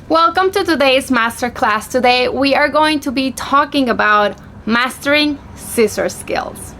Welcome to today's masterclass. Today we are going to be talking about mastering scissor skills.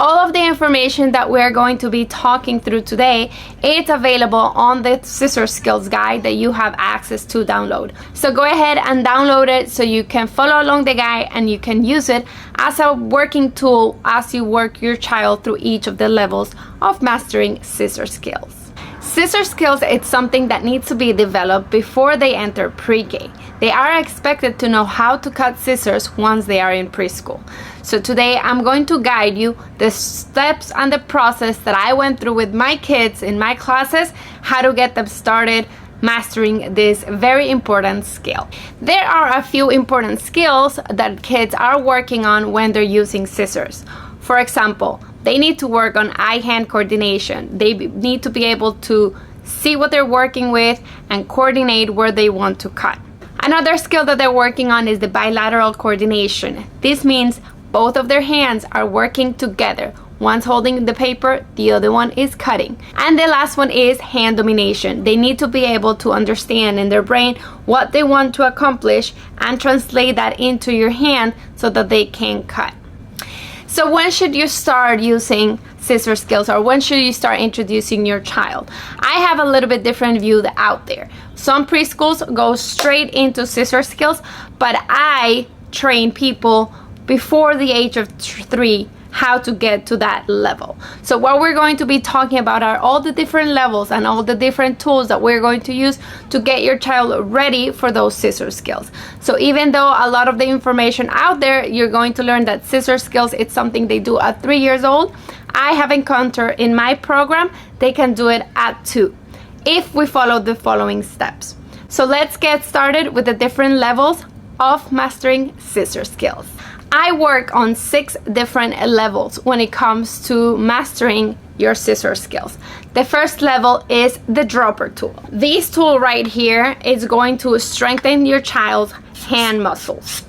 All of the information that we are going to be talking through today is available on the scissor skills guide that you have access to download. So go ahead and download it so you can follow along the guide and you can use it as a working tool as you work your child through each of the levels of mastering scissor skills. Scissor skills is something that needs to be developed before they enter pre-K. They are expected to know how to cut scissors once they are in preschool. So today I'm going to guide you the steps and the process that I went through with my kids in my classes, how to get them started mastering this very important skill. There are a few important skills that kids are working on when they're using scissors. For example, they need to work on eye-hand coordination. They need to be able to see what they're working with and coordinate where they want to cut. Another skill that they're working on is the bilateral coordination. This means both of their hands are working together. One's holding the paper, the other one is cutting. And the last one is hand domination. They need to be able to understand in their brain what they want to accomplish and translate that into your hand so that they can cut. So when should you start using scissor skills, or when should you start introducing your child? I have a little bit different view out there. Some preschools go straight into scissor skills, but I train people before the age of 3 how to get to that level. So what we're going to be talking about are all the different levels and all the different tools that we're going to use to get your child ready for those scissor skills. So even though a lot of the information out there, you're going to learn that scissor skills, it's something they do at 3 years old. I have encountered in my program, they can do it at 2 if we follow the following steps. So let's get started with the different levels of mastering scissor skills. I work on 6 different levels when it comes to mastering your scissor skills. The first level is the dropper tool. This tool right here is going to strengthen your child's hand muscles.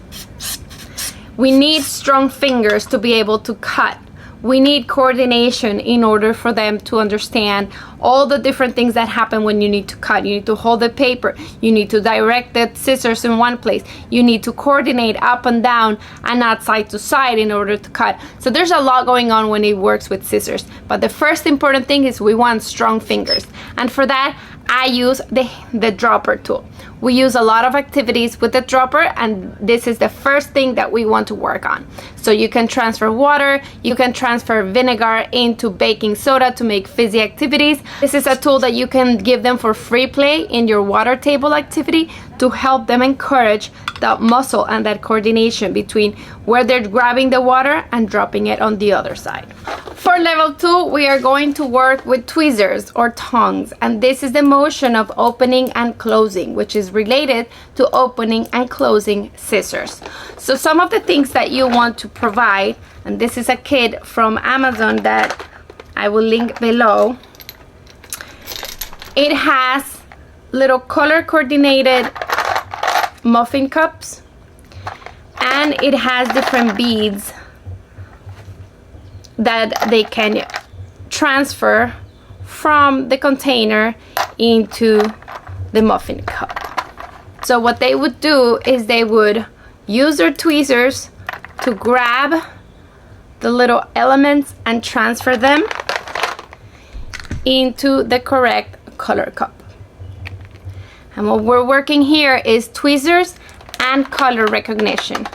We need strong fingers to be able to cut. We need coordination in order for them to understand all the different things that happen when you need to cut. You need to hold the paper. You need to direct the scissors in one place. You need to coordinate up and down and not side to side in order to cut. So there's a lot going on when it works with scissors. But the first important thing is we want strong fingers. And for that, I use the dropper tool. We use a lot of activities with the dropper, and this is the first thing that we want to work on. So you can transfer water, you can transfer vinegar into baking soda to make fizzy activities. This is a tool that you can give them for free play in your water table activity to help them encourage that muscle and that coordination between where they're grabbing the water and dropping it on the other side. For level 2, we are going to work with tweezers or tongs, and this is the motion of opening and closing, which is related to opening and closing scissors. So some of the things that you want to provide, and this is a kit from Amazon that I will link below. It has little color coordinated muffin cups, and it has different beads that they can transfer from the container into the muffin cup. So what they would do is they would use their tweezers to grab the little elements and transfer them into the correct color cup. And what we're working here is tweezers and color recognition.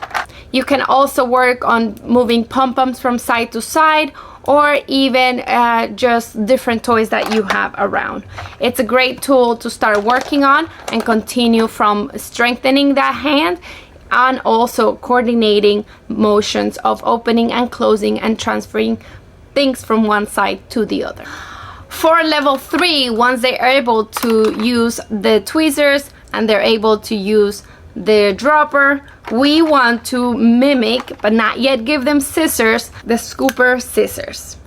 You can also work on moving pom-poms from side to side, or even just different toys that you have around. It's a great tool to start working on and continue from strengthening that hand and also coordinating motions of opening and closing and transferring things from one side to the other. For level 3, once they are able to use the tweezers and they're able to use the dropper, we want to mimic, but not yet give them scissors, the scooper scissors.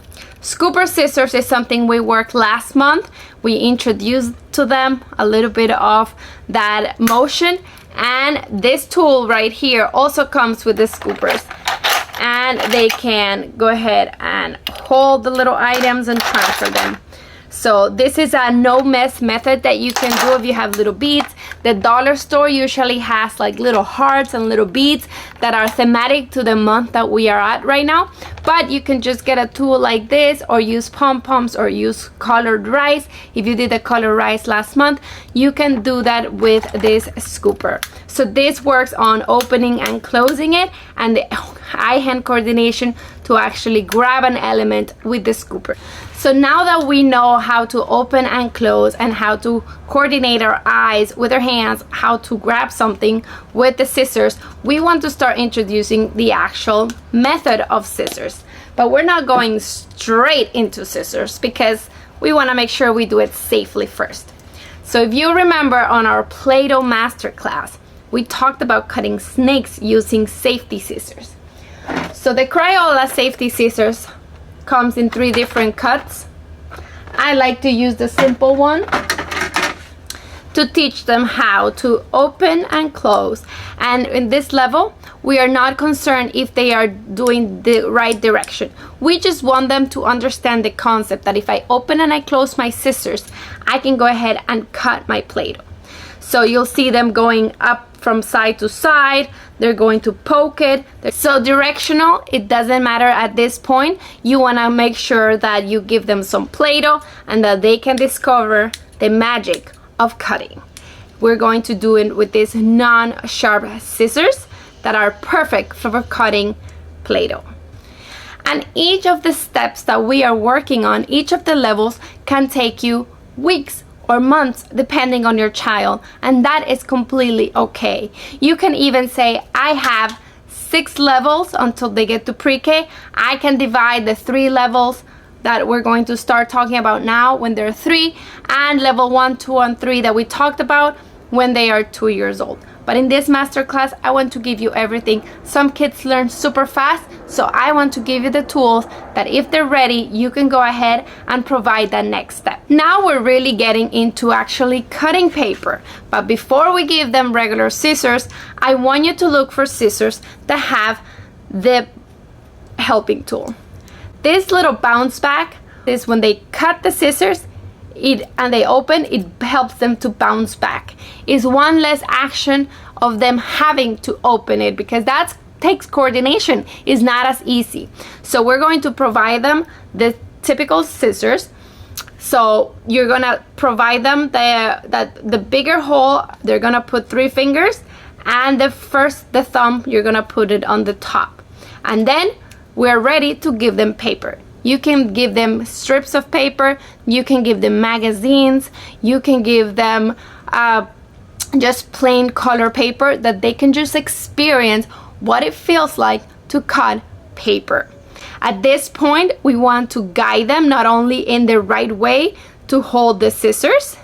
Scooper scissors is something we worked last month. We introduced to them a little bit of that motion, and this tool right here also comes with the scoopers, and they can go ahead and hold the little items and transfer them. So this is a no mess method that you can do if you have little beads. The dollar store usually has like little hearts and little beads that are thematic to the month that we are at right now. But you can just get a tool like this, or use pom-poms, or use colored rice. If you did the colored rice last month, you can do that with this scooper. So this works on opening and closing it, and the eye-hand coordination to actually grab an element with the scooper. So now that we know how to open and close, and how to coordinate our eyes with our hands, how to grab something with the scissors, we want to start introducing the actual method of scissors. But we're not going straight into scissors because we want to make sure we do it safely first. So if you remember on our Play-Doh masterclass, we talked about cutting snakes using safety scissors. So the Crayola safety scissors comes in 3 different cuts. I like to use the simple one to teach them how to open and close. And in this level, we are not concerned if they are doing the right direction. We just want them to understand the concept that if I open and I close my scissors, I can go ahead and cut my Play-Doh. So you'll see them going up from side to side. They're going to poke it. They're so directional, it doesn't matter at this point. You want to make sure that you give them some Play-Doh and that they can discover the magic of cutting. We're going to do it with these non-sharp scissors that are perfect for cutting Play-Doh. And each of the steps that we are working on, each of the levels, can take you weeks or months depending on your child, and that is completely okay. You can even say, I have 6 levels until they get to pre-K. I can divide the 3 levels that we're going to start talking about now when they're 3, and level 1, 2, and 3 that we talked about when they are 2 years old. But in this masterclass, I want to give you everything. Some kids learn super fast, so I want to give you the tools that if they're ready, you can go ahead and provide that next step. Now we're really getting into actually cutting paper. But before we give them regular scissors, I want you to look for scissors that have the helping tool. This little bounce back is when they cut the scissors, and they open, it helps them to bounce back. It's one less action of them having to open it, because that takes coordination. It's not as easy. So we're going to provide them the typical scissors. So you're gonna provide them the bigger hole. They're gonna put 3 fingers, and the thumb, you're gonna put it on the top, and then we're ready to give them paper. You can give them strips of paper, you can give them magazines, you can give them just plain color paper that they can just experience what it feels like to cut paper. At this point, we want to guide them not only in the right way to hold the scissors,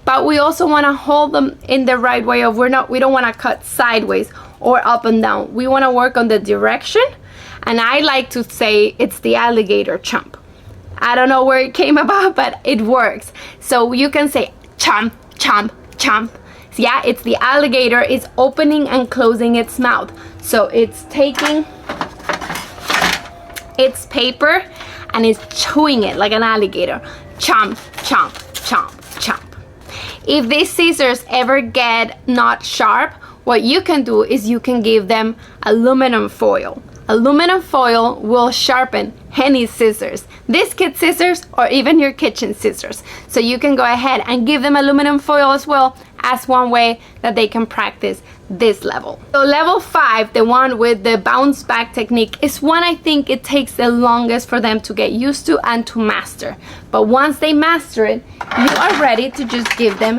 but we also want to hold them in the right way of we don't want to cut sideways or up and down. We want to work on the direction. And I like to say it's the alligator chomp. I don't know where it came about, but it works. So you can say chomp, chomp, chomp. So yeah, it's the alligator. It's opening and closing its mouth. So it's taking its paper and it's chewing it like an alligator. Chomp, chomp, chomp, chomp. If these scissors ever get not sharp, what you can do is you can give them aluminum foil. Aluminum foil will sharpen any scissors, this kid's scissors or even your kitchen scissors. So you can go ahead and give them aluminum foil as well, as one way that they can practice this level. So level 5, the one with the bounce back technique, is one I think it takes the longest for them to get used to and to master. But once they master it, you are ready to just give them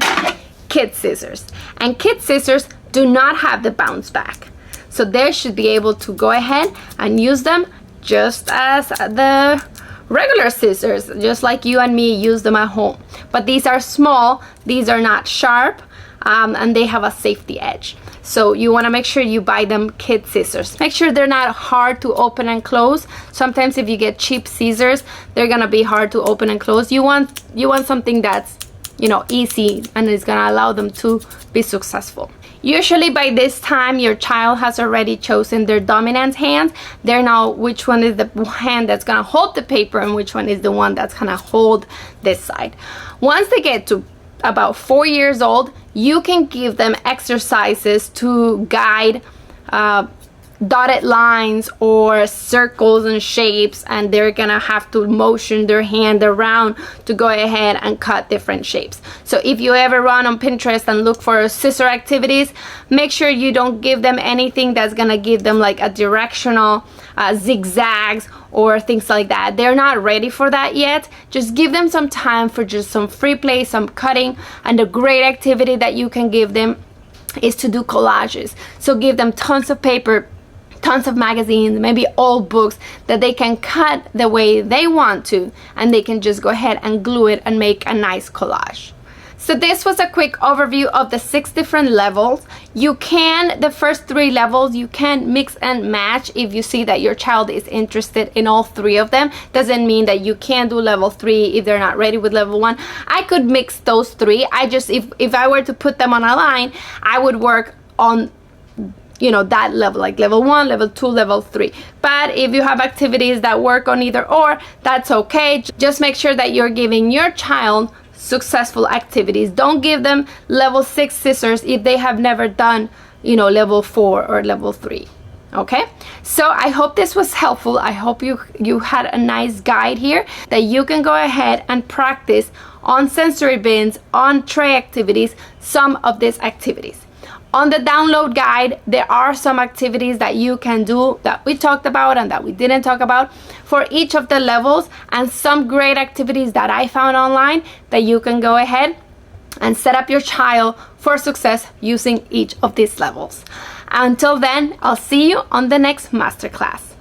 kid scissors. And kid scissors do not have the bounce back. So they should be able to go ahead and use them just as the regular scissors, just like you and me use them at home. But these are small, these are not sharp, and they have a safety edge. So you want to make sure you buy them kid scissors. Make sure they're not hard to open and close. Sometimes if you get cheap scissors, they're gonna be hard to open and close. You want something that's easy, and it's gonna allow them to be successful. Usually by this time your child has already chosen their dominant hand. They know which one is the hand that's gonna hold the paper and which one is the one that's gonna hold this side. Once they get to about 4 years old, you can give them exercises to guide dotted lines or circles and shapes, and they're gonna have to motion their hand around to go ahead and cut different shapes. So if you ever run on Pinterest and look for scissor activities, make sure you don't give them anything that's gonna give them like a directional zigzags or things like that. They're not ready for that yet. Just give them some time for just some free play, some cutting. And a great activity that you can give them is to do collages. So give them tons of paper, tons of magazines, maybe old books that they can cut the way they want to, and they can just go ahead and glue it and make a nice collage. So this was a quick overview of the 6 different levels. The first 3 levels, you can mix and match if you see that your child is interested in all 3 of them. Doesn't mean that you can't do level 3 if they're not ready with level 1. I could mix those 3. If I were to put them on a line, I would work on that level, like level 1, level 2, level 3. But if you have activities that work on either or, that's okay. Just make sure that you're giving your child successful activities. Don't give them level 6 scissors if they have never done level 4 or level 3. Okay, so I hope this was helpful. I hope you had a nice guide here that you can go ahead and practice on sensory bins, on tray activities, some of these activities. On the download guide, there are some activities that you can do that we talked about and that we didn't talk about for each of the levels, and some great activities that I found online that you can go ahead and set up your child for success using each of these levels. Until then, I'll see you on the next masterclass.